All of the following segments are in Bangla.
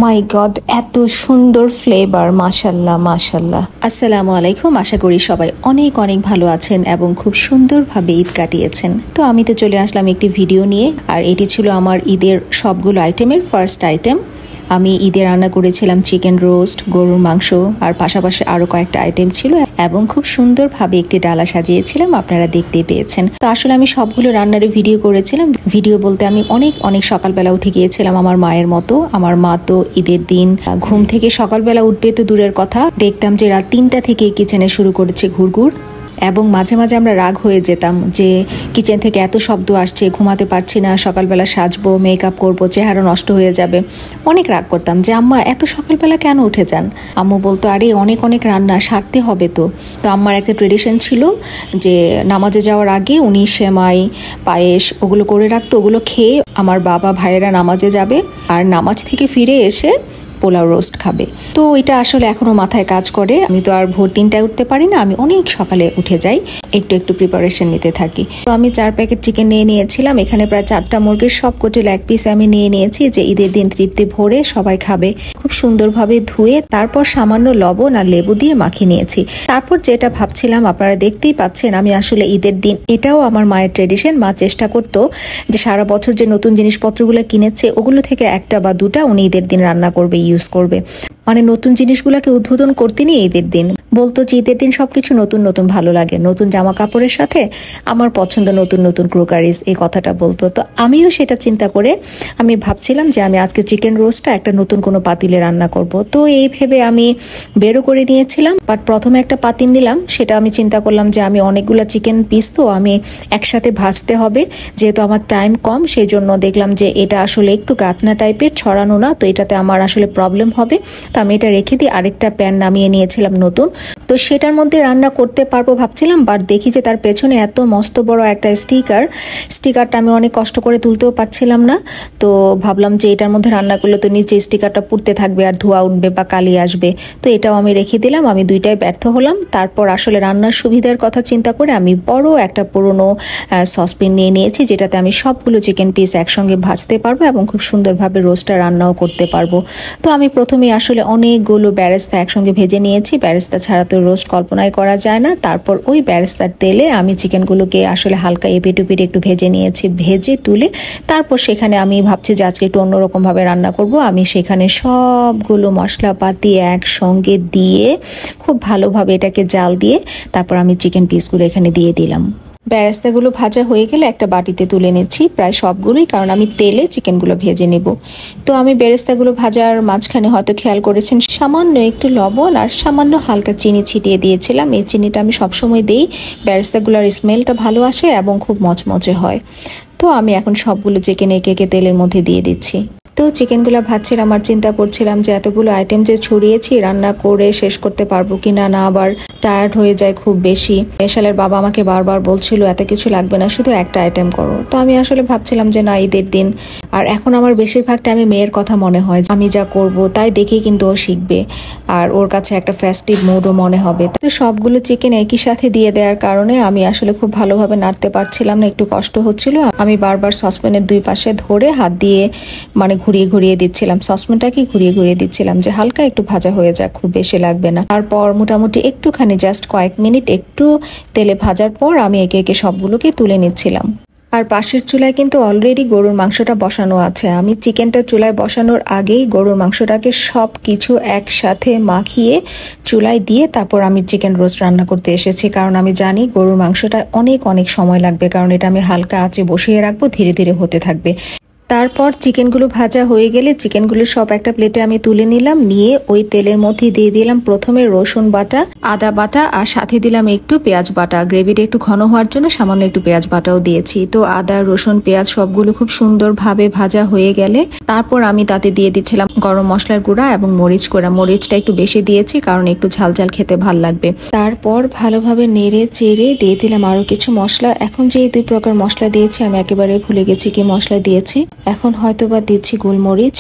মাই গড, এত সুন্দর ফ্লেভার, মাশাল্লাহ মাশাল্লাহ। আসসালামু আলাইকুম, আশা করি সবাই অনেক অনেক ভালো আছেন এবং খুব সুন্দরভাবে ঈদ কাটিয়েছেন। তো আমি তো চলে আসলাম একটি ভিডিও নিয়ে, আর এটি ছিল আমার ঈদের সবগুলো আইটেমের ফার্স্ট আইটেম। আমি ঈদে রান্না করেছিলাম চিকেন রোস্ট, গরুর মাংস, আর পাশাপাশি আরো কয়েকটা আইটেম ছিল এবং খুব সুন্দরভাবে একটি ডালা সাজিয়েছিলাম, আপনারা দেখতেই পেয়েছেন। তো আসলে আমি সবগুলো রান্নার ভিডিও করেছিলাম। ভিডিও বলতে আমি অনেক অনেক সকালবেলা উঠে গিয়েছিলাম আমার মায়ের মতো। আমার মা তো ঈদের দিন ঘুম থেকে সকালবেলা উঠবে তো দূরের কথা, দেখতাম যে রাত 3টা থেকে কিচেনে শুরু করেছে ঘুরঘুর। এবং মাঝে মাঝে আমরা রাগ হয়ে যেতাম যে কিচেন থেকে এত শব্দ আসছে, ঘুমাতে পারছি না, সকালবেলা সাজবো, মেকআপ করবো, চেহারা নষ্ট হয়ে যাবে। অনেক রাগ করতাম যে আম্মা এত সকালবেলা কেন উঠে যান। আম্মু বলতো আরে অনেক অনেক রান্না সারতে হবে। তো আম্মার একটা ট্রেডিশন ছিল যে নামাজে যাওয়ার আগে উনি সেমাই, পায়েস ওগুলো করে রাখতো। ওগুলো খেয়ে আমার বাবা ভাইয়েরা নামাজে যাবে, আর নামাজ থেকে ফিরে এসে পোলাও রোস্ট খাবে। তো এটা আসলে এখনো মাথায় কাজ করে। আমি তো আর ভোর 3টায় উঠতে পারি না, আমি অনেক সকালে উঠে যাই, একটু একটু প্রিপারেশন নিতে থাকি। তো আমি 4 প্যাকেট চিকেন নিয়ে নিয়েছিলাম। এখানে প্রায় 4টা মুরগির সবকটি লেগ পিস আমি নিয়ে নিয়েছি, যে ঈদের দিন তৃপ্তি ভরে সবাই খাবে। খুব সুন্দরভাবে ধুয়ে তারপর সামান্য লবণ আর লেবু দিয়ে মাখিয়ে নিয়েছি। তারপর যেটা ভাবছিলাম, আপনারা দেখতেই পাচ্ছেন, আমি আসলে ঈদের দিন, এটাও আমার মায়ের ট্রেডিশন, মা চেষ্টা করতো যে সারা বছর যে নতুন জিনিসপত্রগুলো কিনেছে ওগুলো থেকে 1টা বা 2টা উনি ঈদের দিন রান্না করবে, ইউজ করবে। মানে নতুন জিনিসগুলোকে উদ্বোধন করতে নিয়ে ঈদের দিন বলতো যে ঈদের দিন সবকিছু নতুন নতুন ভালো লাগে, নতুন জামা কাপড়ের সাথে আমার পছন্দ নতুন নতুন ক্রোকারিজ, এই কথাটা বলতো। তো আমিও সেটা চিন্তা করে আমি ভাবছিলাম যে আমি আজকে চিকেন রোস্টটা একটা নতুন কোনো পাতিলে রান্না করব। তো এই ভেবে আমি বেরো করে নিয়েছিলাম। বাট প্রথমে একটা পাতিল নিলাম, সেটা আমি চিন্তা করলাম যে আমি অনেকগুলো চিকেন পিস তো আমি একসাথে ভাজতে হবে, যেহেতু আমার টাইম কম, সেই জন্য দেখলাম যে এটা আসলে একটু গাতনা টাইপের, ছড়ানো না, তো এটাতে আমার আসলে প্রবলেম হবে। তো আমি এটা রেখে দিয়ে আরেকটা প্যান নামিয়ে নিয়েছিলাম নতুন, তো সেটার মধ্যে রান্না করতে পারবো ভাবছিলাম। বাট দেখি যে তার পেছনে এত মস্ত বড় একটা স্টিকারটা আমি অনেক কষ্ট করে তুলতেও পারছিলাম না। তো ভাবলাম যে এটার মধ্যে রান্না করলে তো নিচে স্টিকারটা পুড়তে থাকবে আর ধোঁয়া উঠবে বা কালি আসবে, তো এটাও আমি রেখে দিলাম। আমি দুইটাই ব্যর্থ হলাম। তারপর আসলে রান্নার সুবিধার কথা চিন্তা করে আমি বড় একটা পুরনো সসপ্যান নিয়ে নিয়েছি, যেটাতে আমি সবগুলো চিকেন পিস একসঙ্গে ভাজতে পারবো এবং খুব সুন্দরভাবে রোস্টটা রান্নাও করতে পারবো। তো আমি প্রথমে আসলে অনেকগুলো বেরেস্তা একসঙ্গে ভেজে নিয়েছি। বেরেস্তা ছাড়া তো রোস্ট কল্পনাই করা যায় না। তারপর ওই বেরেস্তার তেলে আমি চিকেনগুলোকে আসলে হালকা এপিট ওপিট একটু ভেজে নিয়েছি, ভেজে তুলে তারপর সেখানে আমি ভাবছি যে আজকে একটু অন্যরকম ভাবে রান্না করব। আমি সেখানে সবগুলো মশলাপাতি একসঙ্গে দিয়ে খুব ভালোভাবে এটাকে জাল দিয়ে তারপর আমি চিকেন পিসগুলো এখানে দিয়ে দিলাম। বেরেস্তাগুলো ভাজা হয়ে গেলে একটা বাটিতে তুলে নিচ্ছি, প্রায় সবগুলোই, কারণ আমি তেলে চিকেনগুলো ভেজে নেব। তো আমি বেরেস্তাগুলো ভাজার মাঝখানে হয়তো খেয়াল করেছেন সামান্য একটু লবণ আর সামান্য হালকা চিনি ছিটিয়ে দিয়েছিলাম। এই চিনিটা আমি সবসময় দিই, বেরেস্তাগুলোর স্মেলটা ভালো আসে এবং খুব মচমচে হয়। তো আমি এখন সবগুলো চিকেন একে একে তেলের মধ্যে দিয়ে দিচ্ছি। তো চিকেনগুলো ভাজছিলাম আর চিন্তা করছিলাম যে এতগুলো আইটেম যে ছড়িয়েছি রান্না করে শেষ করতে পারবো কিনা, না আবার টায়ার্ড হয়ে যায় খুব বেশি। এশালের বাবা আমাকে বারবার বলছিল এত কিছু লাগবে না, শুধু একটা আইটেম করো। তো আমি আসলে ভাবছিলাম যে না, ঈদের দিন, আর এখন আমার বেশিরভাগ টাইমে মেয়ের কথা মনে হয়, আমি যা করব তাই দেখেই কিন্তু ও শিখবে, আর ওর কাছে একটা ফেস্টিভ মুডও মনে হবে। তো সবগুলো চিকেন একই সাথে দিয়ে দেওয়ার কারণে আমি আসলে খুব ভালোভাবে নাড়তে পারছিলাম না, একটু কষ্ট হচ্ছিল। আমি বারবার সসপ্যানের দুই পাশে ধরে হাত দিয়ে মানে ঘুরিয়ে ঘুরিয়ে দিচ্ছিলাম, সসপ্যানটাকে ঘুরিয়ে ঘুরিয়ে দিচ্ছিলাম যে হালকা একটু ভাজা হয়ে যাক, খুব বেশি লাগবে না। তারপর মোটামুটি একটুখানি জাস্ট কয়েক মিনিট একটু তেলে ভাজার পর আমি একে একে সবগুলোকে তুলে নিচ্ছিলাম। আর পাশের চুলায় কিন্তু অলরেডি গরুর মাংসটা বসানো আছে। আমি চিকেনটা চুলায় বসানোর আগেই গরুর মাংসটাকে সব কিছু একসাথে মাখিয়ে চুলায় দিয়ে তারপর আমি চিকেন রোস্ট রান্না করতে এসেছি, কারণ আমি জানি গরুর মাংসটা অনেক অনেক সময় লাগবে, কারণ এটা আমি হালকা আঁচে বসিয়ে রাখবো, ধীরে ধীরে হতে থাকবে। তারপর চিকেনগুলো ভাজা হয়ে গেলে চিকেনগুলো সব একটা প্লেটে আমি তুলে নিলাম, নিয়ে ওই তেলের মধ্যে দিয়ে দিলাম প্রথমে রসুন বাটা, আদা বাটা, আর সাথে দিলাম একটু পেঁয়াজ বাটা। গ্রেভিটা একটু ঘন হওয়ার জন্য সামান্য একটু পেঁয়াজ বাটাও দিয়েছি। তো আদা, রসুন, পেঁয়াজ সবগুলো খুব সুন্দরভাবে ভাজা হয়ে গেলে তারপর আমি তাতে দিয়ে দিচ্ছিলাম গরম মশলার গুঁড়া এবং মরিচ গুঁড়া। মরিচটা একটু বেশি দিয়েছি কারণ একটু ঝাল ঝাল খেতে ভাল লাগবে। তারপর ভালোভাবে নেড়ে চেড়ে দিয়ে দিলাম আরো কিছু মশলা। এখন যে 2 প্রকার মশলা দিয়েছি আমি একেবারে ভুলে গেছি কি মশলা দিয়েছি। এখন হয়তোবা দিচ্ছি গোলমরিচ।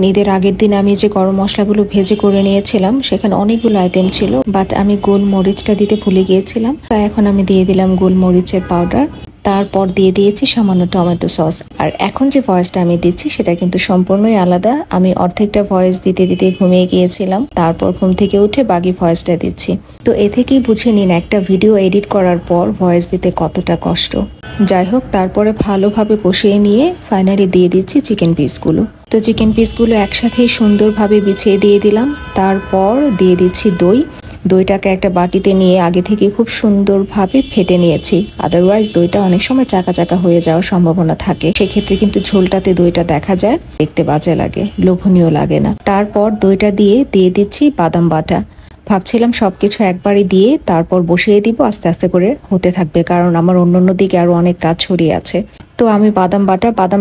ঈদের আগের দিন আমি যে গরম মশলাগুলো ভেজে করে নিয়েছিলাম সেখানে অনেকগুলো আইটেম ছিল, বাট আমি গোলমরিচটা দিতে ভুলে গিয়েছিলাম, তাই এখন আমি দিয়ে দিলাম গোলমরিচের পাউডার। তারপর দিয়ে দিয়েছি সামান্য টমেটো সস। আর এখন যে ভয়েসটা আমি দিচ্ছি সেটা কিন্তু সম্পূর্ণই আলাদা। আমি অর্ধেকটা ভয়েস দিতে দিতে ঘুমিয়ে গিয়েছিলাম, তারপর ঘুম থেকে উঠে বাকি ভয়েসটা দিচ্ছি। তো এ থেকেই বুঝে নিন একটা ভিডিও এডিট করার পর ভয়েস দিতে কতটা কষ্ট। যাই হোক, তারপরে ভালোভাবে কষিয়ে নিয়ে ফাইনালি দিয়ে দিচ্ছি চিকেন পিসগুলো। তো চিকেন পিসগুলো একসাথেই সুন্দরভাবে বিছিয়ে দিয়ে দিলাম। তারপর দিয়ে দিচ্ছি দইটাকে একটা বাটিতে নিয়ে আগে থেকে খুব সুন্দরভাবে ফেটে নিয়েছি। আদারওয়াইজ দইটা অনেক সময় চাকা চাকা হয়ে যাওয়ার সম্ভাবনা থাকে, সেক্ষেত্রে কিন্তু ঝোলটাতে দইটা দেখা যায়, দেখতে বাজে লাগে, লোভনীয় লাগে না। তারপর দইটা দিয়ে দিচ্ছি বাদাম বাটা। ভাবছিলাম সবকিছু একবারে দিয়ে তারপর বসিয়ে দিব, আস্তে আস্তে করে হতে থাকবে, কারণ আমার অন্য দিকে আরো অনেক কাজ ছড়িয়ে আছে। তো আমি বাদাম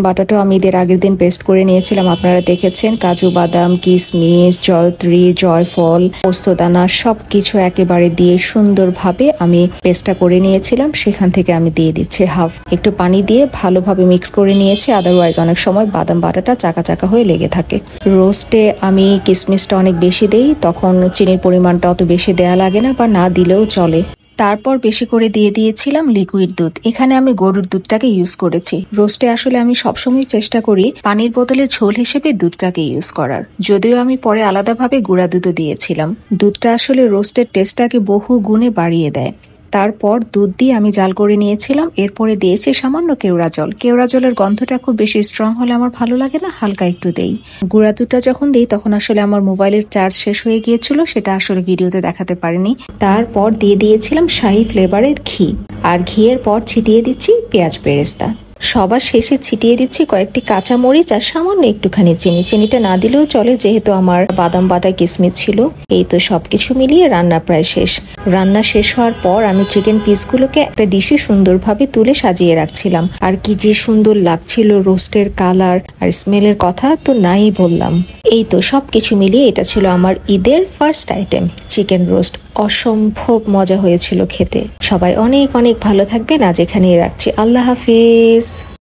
বাটাটাও আমি এদের আগের দিন পেস্ট করে নিয়েছিলাম, আপনারা দেখেছেন। কাজু বাদাম, কিশমিশ, জয়ত্রী, জয়ফল, পোস্তদানা সবকিছু একেবারে দিয়ে সুন্দরভাবে আমি পেস্টটা করে নিয়েছিলাম। সেখান থেকে আমি দিয়ে দিচ্ছি হাফ একটু পানি দিয়ে ভালোভাবে মিক্স করে নিয়েছি। আদারওয়াইজ অনেক সময় বাদাম বাটাটা চাকা চাকা হয়ে লেগে থাকে। রোস্টে আমি কিশমিশটা অনেক বেশি দেই, তখন চিনির পরিমাণটা অত বেশি দেয়া লাগে না, বা না দিলেও চলে। তারপর বেশি করে দিয়ে দিয়েছিলাম লিকুইড দুধ। এখানে আমি গরুর দুধটাকে ইউজ করেছি। রোস্টে আসলে আমি সবসময় চেষ্টা করি পানির বদলে ঝোল হিসেবে দুধটাকে ইউজ করার, যদিও আমি পরে আলাদাভাবে গুঁড়া দুধও দিয়েছিলাম। দুধটা আসলে রোস্টের টেস্টটাকে বহু গুণে বাড়িয়ে দেয়। তারপর দুধ দিয়ে আমি জাল করে নিয়েছিলাম। এরপরে দিয়েছি সামান্য কেওড়া জল। কেওড়া জলের গন্ধটা খুব বেশি স্ট্রং হলে আমার ভালো লাগে না, হালকা একটু দেই। গুঁড়া দুধটা যখন দিই তখন আসলে আমার মোবাইলের চার্জ শেষ হয়ে গিয়েছিল, সেটা আসলে ভিডিওতে দেখাতে পারিনি। তারপর দিয়ে দিয়েছিলাম শাহি ফ্লেভারের ঘি, আর ঘিয়ের পর ছিটিয়ে দিচ্ছি পেঁয়াজ বেরেস্তা। সবার শেষে ছিটিয়ে দিচ্ছি কয়েকটি কাঁচা মরিচ আর সামান্য একটুখানি চিনি। চিনিটা না দিলেও চলে, যেহেতু আমার বাদাম বাটা কিশমিশ ছিল। এই তো সবকিছু মিলিয়ে রান্না প্রায় শেষ। রান্না শেষ হওয়ার পর আমি চিকেন পিসগুলোকে একটা ডিশে সুন্দরভাবে তুলে সাজিয়ে রাখছিলাম। আর কি যে সুন্দর লাগছিল, রোস্টের কালার আর স্মেলের কথা তো নাই বললাম। এই তো সবকিছু মিলিয়ে এটা ছিল আমার ঈদের ফার্স্ট আইটেম, চিকেন রোস্ট। অসম্ভব মজা হয়েছিল খেতে। সবাই অনেক অনেক ভালো থাকবেন। আজ এখানেই রাখছি। আল্লাহ হাফেজ।